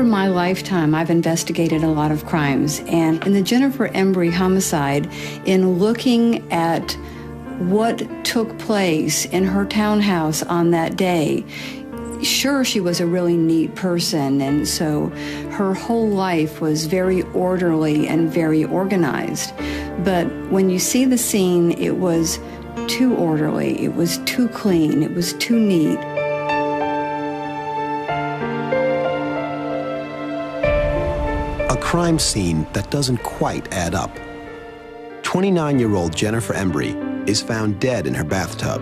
Over my lifetime, I've investigated a lot of crimes, and in the Jennifer Embry homicide, in looking at what took place in her townhouse on that day, sure, she was a really neat person, and so her whole life was very orderly and very organized. But when you see the scene, it was too orderly, it was too clean, it was too neat. A crime scene that doesn't quite add up. 29-year-old Jennifer Embry is found dead in her bathtub.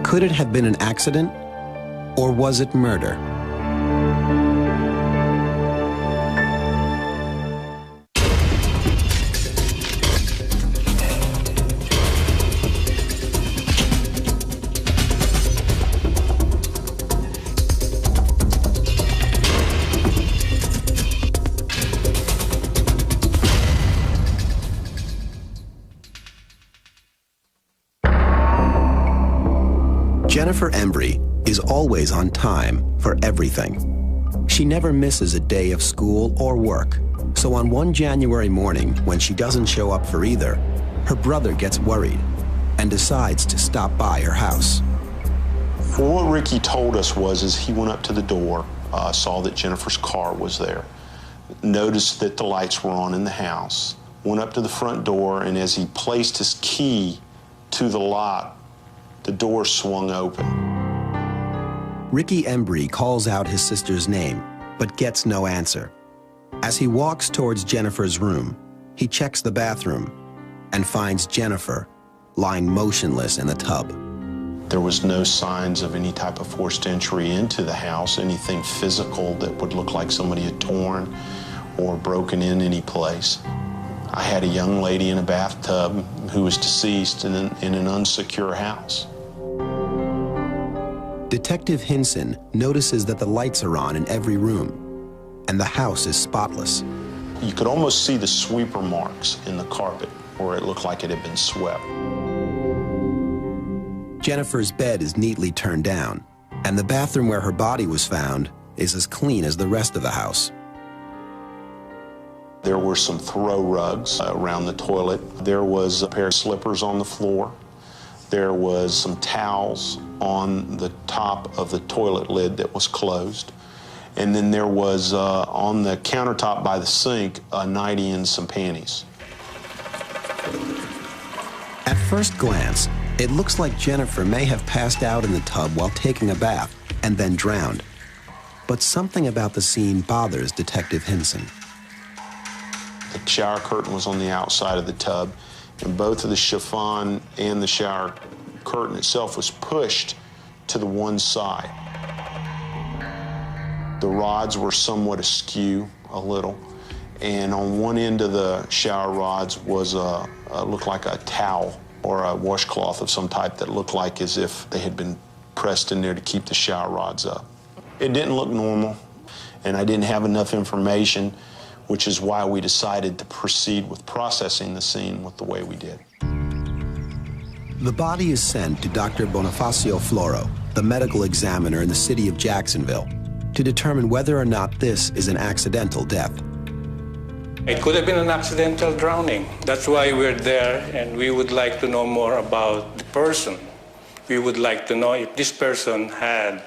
Could it have been an accident, or was it murder? Jennifer Embry is always on time for everything. She never misses a day of school or work. So on one January morning, when she doesn't show up for either, her brother gets worried and decides to stop by her house. What Ricky told us was he went up to the door, saw that Jennifer's car was there, noticed that the lights were on in the house, went up to the front door, and as he placed his key to the lock, the door swung open. Ricky Embry calls out his sister's name, but gets no answer. As he walks towards Jennifer's room, he checks the bathroom and finds Jennifer lying motionless in the tub. There was no signs of any type of forced entry into the house, anything physical that would look like somebody had torn or broken in any place. I had a young lady in a bathtub who was deceased in an unsecure house. Detective Hinson notices that the lights are on in every room, and the house is spotless. You could almost see the sweeper marks in the carpet where it looked like it had been swept. Jennifer's bed is neatly turned down, and the bathroom where her body was found is as clean as the rest of the house. There were some throw rugs around the toilet. There was a pair of slippers on the floor. There was some towels on the top of the toilet lid that was closed. And then there was, on the countertop by the sink, a nightie and some panties. At first glance, it looks like Jennifer may have passed out in the tub while taking a bath and then drowned. But something about the scene bothers Detective Hinson. The shower curtain was on the outside of the tub, and both of the chiffon and the shower curtain itself was pushed to the one side. The rods were somewhat askew a little, and on one end of the shower rods was looked like a towel or a washcloth of some type that looked like as if they had been pressed in there to keep the shower rods up. It didn't look normal, and I didn't have enough information, which is why we decided to proceed with processing the scene with the way we did. The body is sent to Dr. Bonifacio Floro, the medical examiner in the city of Jacksonville, to determine whether or not this is an accidental death. It could have been an accidental drowning. That's why we're there, and we would like to know more about the person. We would like to know if this person had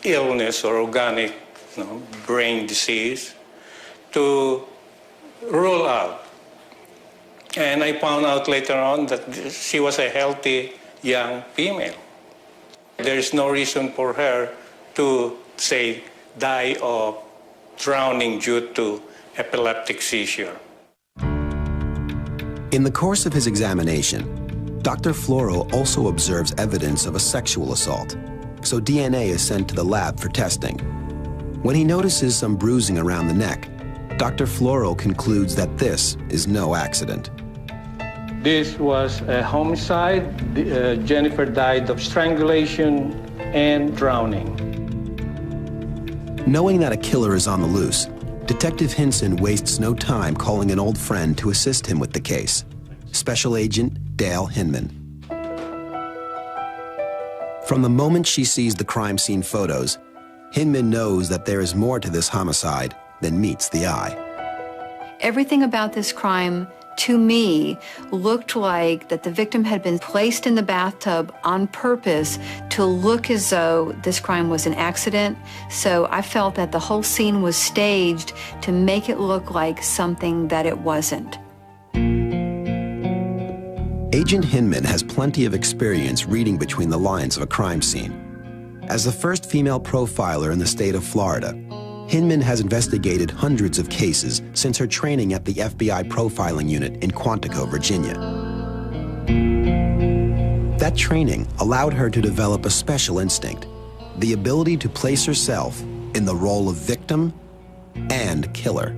illness or organic brain disease to rule out. And I found out later on that she was a healthy young female. There is no reason for her to, say, die of drowning due to epileptic seizure. In the course of his examination, Dr. Floro also observes evidence of a sexual assault, so DNA is sent to the lab for testing. When he notices some bruising around the neck, Dr. Floro concludes that this is no accident. This was a homicide. Jennifer died of strangulation and drowning. Knowing that a killer is on the loose, Detective Hinson wastes no time calling an old friend to assist him with the case, Special Agent Dale Hinman. From the moment she sees the crime scene photos, Hinman knows that there is more to this homicide than meets the eye. Everything about this crime, to me, looked like that the victim had been placed in the bathtub on purpose to look as though this crime was an accident. So I felt that the whole scene was staged to make it look like something that it wasn't. Agent Hinman has plenty of experience reading between the lines of a crime scene. As the first female profiler in the state of Florida, Hinman has investigated hundreds of cases since her training at the FBI profiling unit in Quantico, Virginia. That training allowed her to develop a special instinct, the ability to place herself in the role of victim and killer.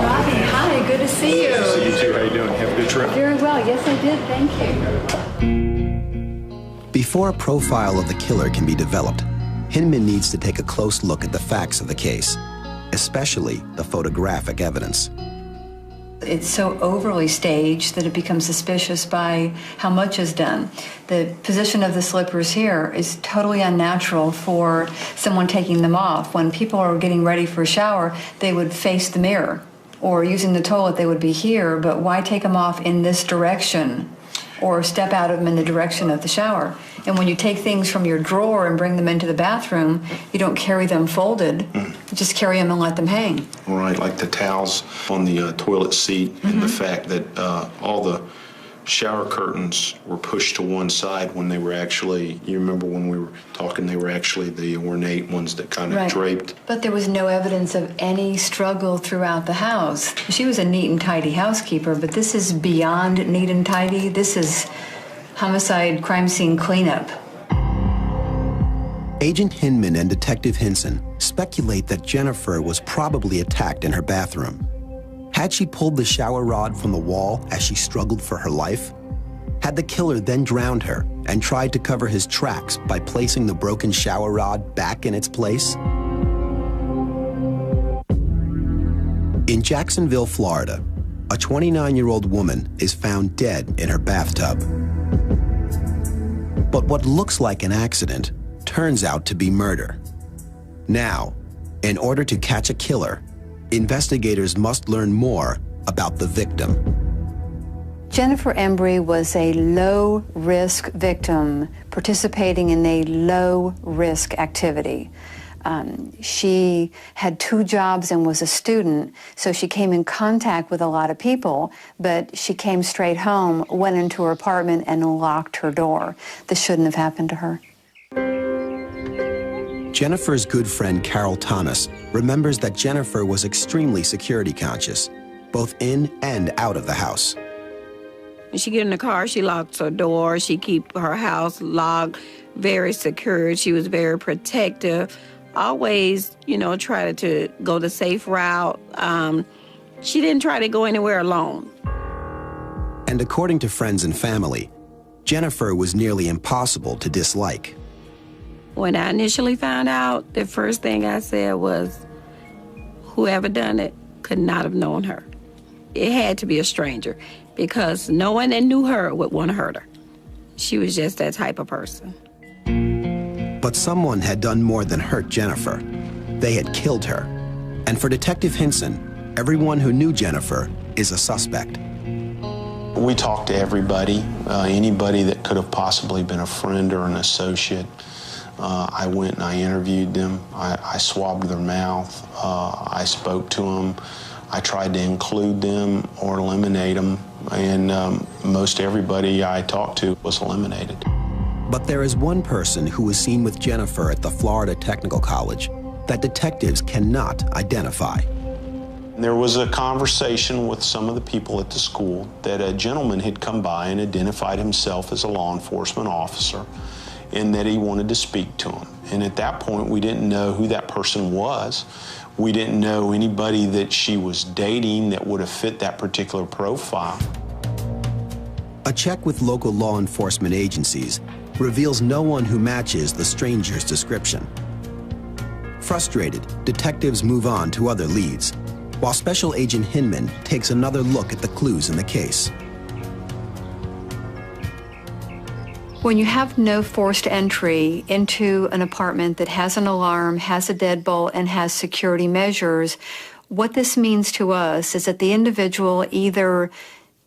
Robbie, hi, good to see you. See you too. How you doing? Have a good trip? Very well, yes I did, thank you. Before a profile of the killer can be developed, Hinman needs to take a close look at the facts of the case, especially the photographic evidence. It's so overly staged that it becomes suspicious by how much is done. The position of the slippers here is totally unnatural for someone taking them off. When people are getting ready for a shower, they would face the mirror, or using the toilet, they would be here, but why take them off in this direction? Or step out of them in the direction of the shower. And when you take things from your drawer and bring them into the bathroom, you don't carry them folded. You just carry them and let them hang. Right, like the towels on the toilet seat, and the fact that all the shower curtains were pushed to one side when they were actually, you remember when we were talking, they were actually the ornate ones that kind of draped. But there was no evidence of any struggle throughout the house. She was a neat and tidy housekeeper, but this is beyond neat and tidy. This is homicide crime scene cleanup. Agent Hinman and Detective Hinson speculate that Jennifer was probably attacked in her bathroom. Had she pulled the shower rod from the wall as she struggled for her life? Had the killer then drowned her and tried to cover his tracks by placing the broken shower rod back in its place? In Jacksonville, Florida, a 29-year-old woman is found dead in her bathtub. But what looks like an accident turns out to be murder. Now, in order to catch a killer, investigators must learn more about the victim. Jennifer Embry was a low-risk victim participating in a low-risk activity. She had 2 jobs and was a student, so she came in contact with a lot of people, but she came straight home, went into her apartment, and locked her door. This shouldn't have happened to her. Jennifer's good friend Carol Thomas remembers that Jennifer was extremely security conscious, both in and out of the house. When she get in the car, she locks her door. She keep her house locked, very secure. She was very protective. Always, try to go the safe route. She didn't try to go anywhere alone. And according to friends and family, Jennifer was nearly impossible to dislike. When I initially found out, the first thing I said was, whoever done it could not have known her. It had to be a stranger, because no one that knew her would want to hurt her. She was just that type of person. But someone had done more than hurt Jennifer. They had killed her. And for Detective Hinson, everyone who knew Jennifer is a suspect. We talked to everybody, anybody that could have possibly been a friend or an associate. I went and I interviewed them. I swabbed their mouth. I spoke to them. I tried to include them or eliminate them, and most everybody I talked to was eliminated. But there is one person who was seen with Jennifer at the Florida Technical College that detectives cannot identify. There was a conversation with some of the people at the school that a gentleman had come by and identified himself as a law enforcement officer, and that he wanted to speak to him. And at that point, we didn't know who that person was. We didn't know anybody that she was dating that would have fit that particular profile. A check with local law enforcement agencies reveals no one who matches the stranger's description. Frustrated, detectives move on to other leads, while Special Agent Hinman takes another look at the clues in the case. When you have no forced entry into an apartment that has an alarm, has a deadbolt, and has security measures, what this means to us is that the individual either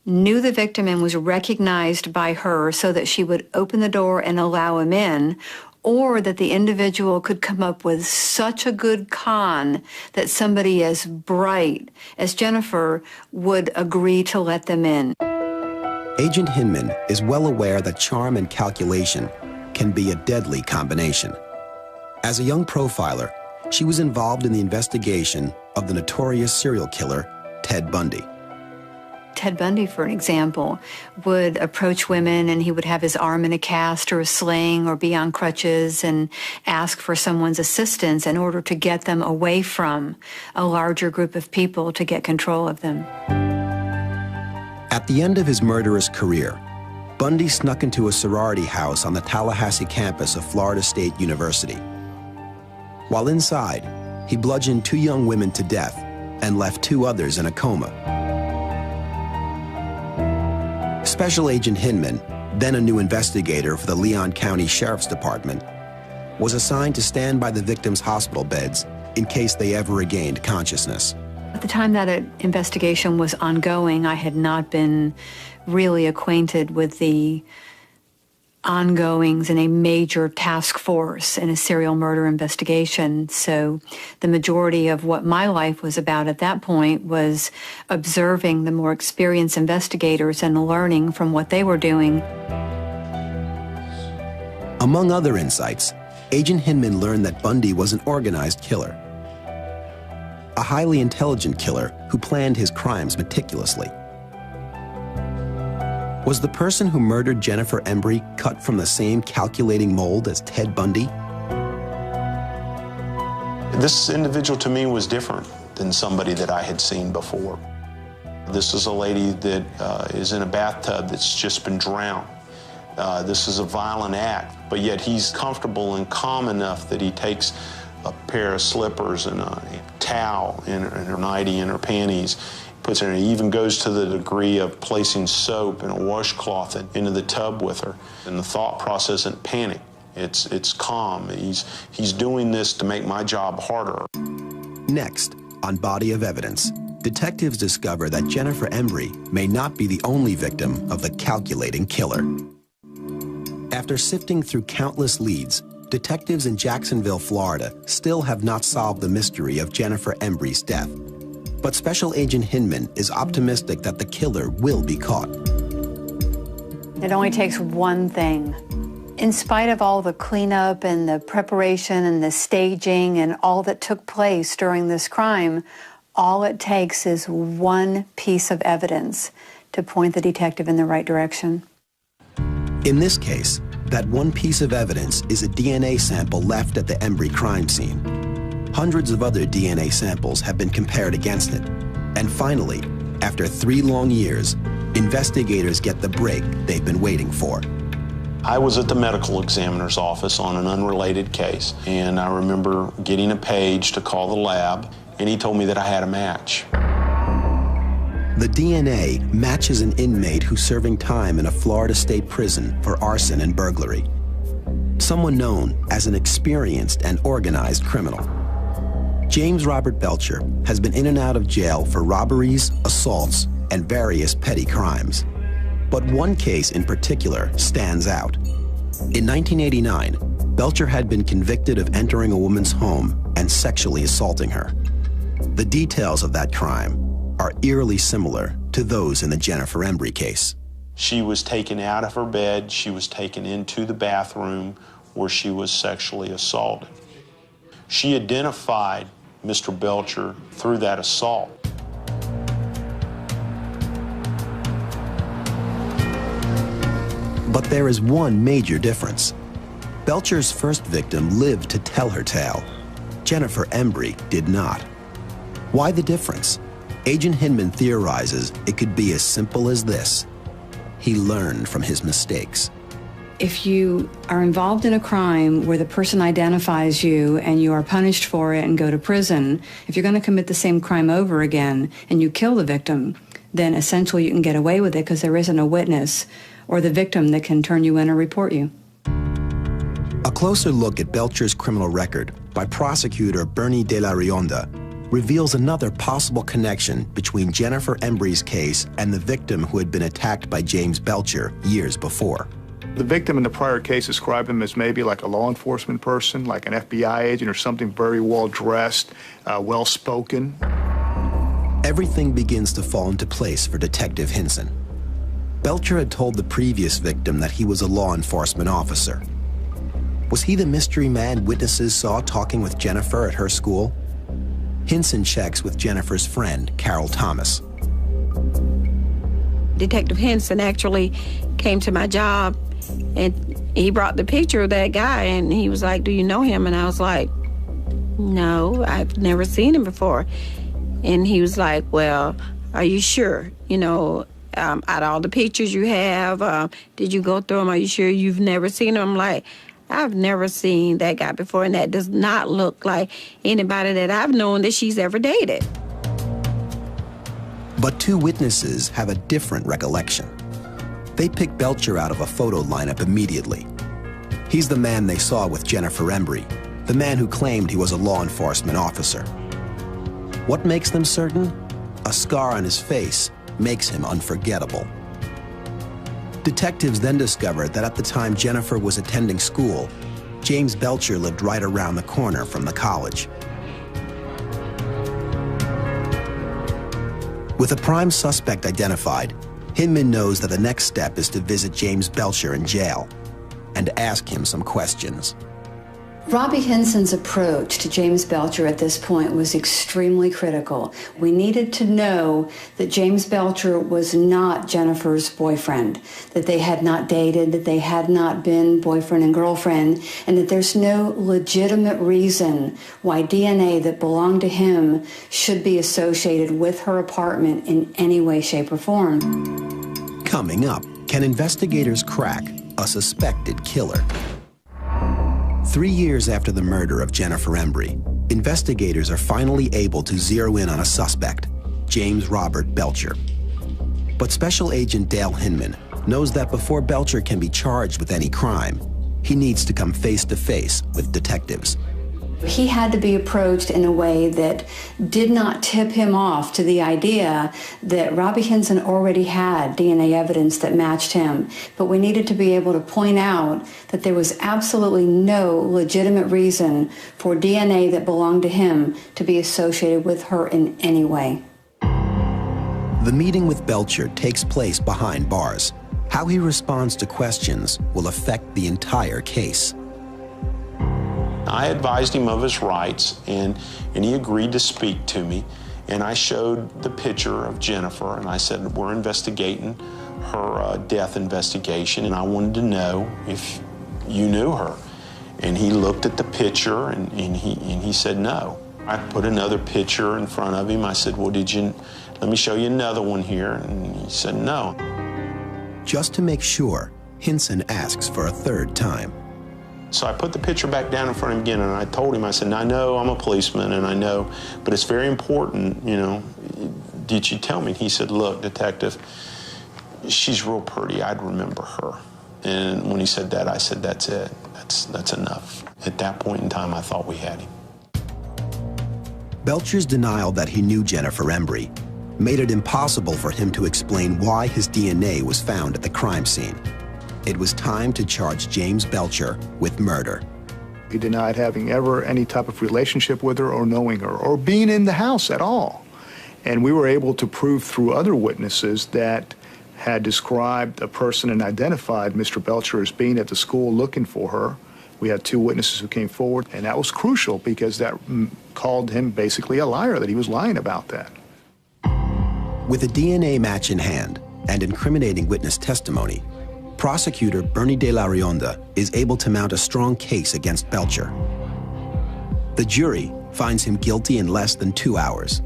knew the victim and was recognized by her so that she would open the door and allow him in, or that the individual could come up with such a good con that somebody as bright as Jennifer would agree to let them in. Agent Hinman is well aware that charm and calculation can be a deadly combination. As a young profiler, she was involved in the investigation of the notorious serial killer, Ted Bundy. Ted Bundy, for an example, would approach women and he would have his arm in a cast or a sling or be on crutches and ask for someone's assistance in order to get them away from a larger group of people to get control of them. At the end of his murderous career, Bundy snuck into a sorority house on the Tallahassee campus of Florida State University. While inside, he bludgeoned 2 young women to death and left 2 others in a coma. Special Agent Hinman, then a new investigator for the Leon County Sheriff's Department, was assigned to stand by the victims' hospital beds in case they ever regained consciousness. At the time that investigation was ongoing, I had not been really acquainted with the ongoings in a major task force in a serial murder investigation. So the majority of what my life was about at that point was observing the more experienced investigators and learning from what they were doing. Among other insights, Agent Hinman learned that Bundy was an organized killer, a highly intelligent killer who planned his crimes meticulously. Was the person who murdered Jennifer Embry cut from the same calculating mold as Ted Bundy? This individual to me was different than somebody that I had seen before. This is a lady that is in a bathtub that's just been drowned. This is a violent act, but yet he's comfortable and calm enough that he takes a pair of slippers and a towel and her nightie and her panties, puts it in. He even goes to the degree of placing soap and a washcloth into the tub with her. And the thought process isn't panic. It's calm. He's doing this to make my job harder. Next, on Body of Evidence, detectives discover that Jennifer Embry may not be the only victim of the calculating killer. After sifting through countless leads, detectives in Jacksonville, Florida, still have not solved the mystery of Jennifer Embry's death. But Special Agent Hinman is optimistic that the killer will be caught. It only takes one thing. In spite of all the cleanup and the preparation and the staging and all that took place during this crime, all it takes is one piece of evidence to point the detective in the right direction. In this case, that one piece of evidence is a DNA sample left at the Embry crime scene. Hundreds of other DNA samples have been compared against it. And finally, after 3 long years, investigators get the break they've been waiting for. I was at the medical examiner's office on an unrelated case, and I remember getting a page to call the lab, and he told me that I had a match. The DNA matches an inmate who's serving time in a Florida state prison for arson and burglary. Someone known as an experienced and organized criminal. James Robert Belcher has been in and out of jail for robberies, assaults, and various petty crimes. But one case in particular stands out. In 1989, Belcher had been convicted of entering a woman's home and sexually assaulting her. The details of that crime are eerily similar to those in the Jennifer Embry case. She was taken out of her bed. She was taken into the bathroom where she was sexually assaulted. She identified Mr. Belcher through that assault. But there is one major difference. Belcher's first victim lived to tell her tale. Jennifer Embry did not. Why the difference? Agent Hinman theorizes it could be as simple as this. He learned from his mistakes. If you are involved in a crime where the person identifies you and you are punished for it and go to prison, if you're going to commit the same crime over again and you kill the victim, then essentially you can get away with it because there isn't a witness or the victim that can turn you in or report you. A closer look at Belcher's criminal record by prosecutor Bernie de la Rionda reveals another possible connection between Jennifer Embry's case and the victim who had been attacked by James Belcher years before. The victim in the prior case described him as maybe like a law enforcement person, like an FBI agent or something, very well dressed, well spoken. Everything begins to fall into place for Detective Hinson. Belcher had told the previous victim that he was a law enforcement officer. Was he the mystery man witnesses saw talking with Jennifer at her school? Hinson checks with Jennifer's friend, Carol Thomas. Detective Hinson actually came to my job, and he brought the picture of that guy, and he was like, "Do you know him?" And I was like, "No, I've never seen him before." And he was like, "Well, are you sure? You know, out of all the pictures you have, did you go through them? Are you sure you've never seen him?" I'm like, "I've never seen that guy before, and that does not look like anybody that I've known that she's ever dated." But two witnesses have a different recollection. They pick Belcher out of a photo lineup immediately. He's the man they saw with Jennifer Embry, the man who claimed he was a law enforcement officer. What makes them certain? A scar on his face makes him unforgettable. Detectives then discovered that at the time Jennifer was attending school, James Belcher lived right around the corner from the college. With a prime suspect identified, Hinman knows that the next step is to visit James Belcher in jail and ask him some questions. Robbie Hinson's approach to James Belcher at this point was extremely critical. We needed to know that James Belcher was not Jennifer's boyfriend, that they had not dated, that they had not been boyfriend and girlfriend, and that there's no legitimate reason why DNA that belonged to him should be associated with her apartment in any way, shape, or form. Coming up, can investigators crack a suspected killer? 3 years after the murder of Jennifer Embry, investigators are finally able to zero in on a suspect, James Robert Belcher. But Special Agent Dale Hinman knows that before Belcher can be charged with any crime, he needs to come face to face with detectives. He had to be approached in a way that did not tip him off to the idea that Robbie Hinson already had DNA evidence that matched him. But we needed to be able to point out that there was absolutely no legitimate reason for DNA that belonged to him to be associated with her in any way. The meeting with Belcher takes place behind bars. How he responds to questions will affect the entire case. I advised him of his rights, and he agreed to speak to me. And I showed the picture of Jennifer, and I said, we're investigating her death investigation, and I wanted to know if you knew her. And he looked at the picture, and he said no. I put another picture in front of him. I said, well, let me show you another one here. And he said no. Just to make sure, Hinson asks for a third time. So I put the picture back down in front of him again, and I told him, I said, I know I'm a policeman, and I know, but it's very important, you know, did you tell me? And he said, look, detective, she's real pretty, I'd remember her. And when he said that, I said, that's it, that's enough. At that point in time, I thought we had him. Belcher's denial that he knew Jennifer Embry made it impossible for him to explain why his DNA was found at the crime scene. It was time to charge James Belcher with murder. He denied having ever any type of relationship with her or knowing her or being in the house at all. And we were able to prove through other witnesses that had described a person and identified Mr. Belcher as being at the school looking for her. We had 2 witnesses who came forward, and that was crucial because that called him basically a liar, that he was lying about that. With a DNA match in hand and incriminating witness testimony, prosecutor Bernie de la Rionda is able to mount a strong case against Belcher. The jury finds him guilty in less than 2 hours.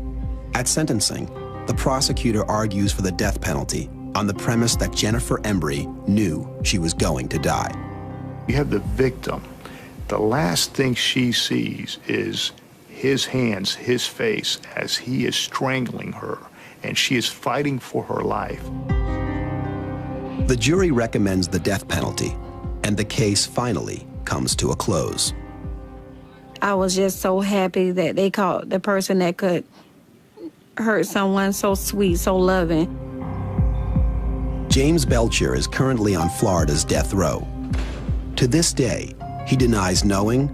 At sentencing, the prosecutor argues for the death penalty on the premise that Jennifer Embry knew she was going to die. You have the victim. The last thing she sees is his hands, his face, as he is strangling her, and she is fighting for her life. The jury recommends the death penalty, and the case finally comes to a close. I was just so happy that they caught the person that could hurt someone so sweet, so loving. James Belcher is currently on Florida's death row. To this day, he denies knowing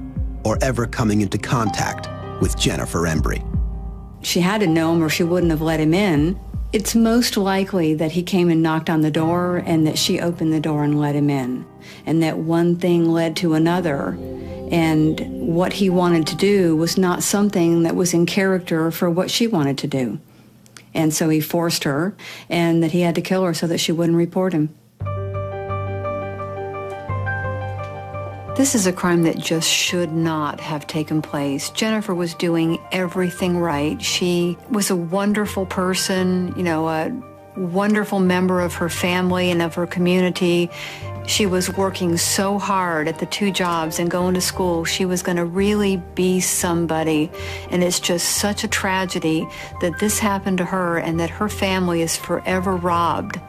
or ever coming into contact with Jennifer Embry. She had to know him or she wouldn't have let him in. It's most likely that he came and knocked on the door and that she opened the door and let him in. And that one thing led to another. And what he wanted to do was not something that was in character for what she wanted to do. And so he forced her, and that he had to kill her so that she wouldn't report him. This is a crime that just should not have taken place. Jennifer was doing everything right. She was a wonderful person, a wonderful member of her family and of her community. She was working so hard at the 2 jobs and going to school. She was going to really be somebody. And it's just such a tragedy that this happened to her and that her family is forever robbed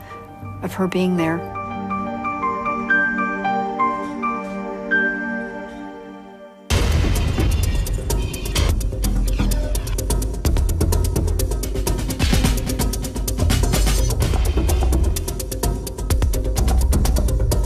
of her being there.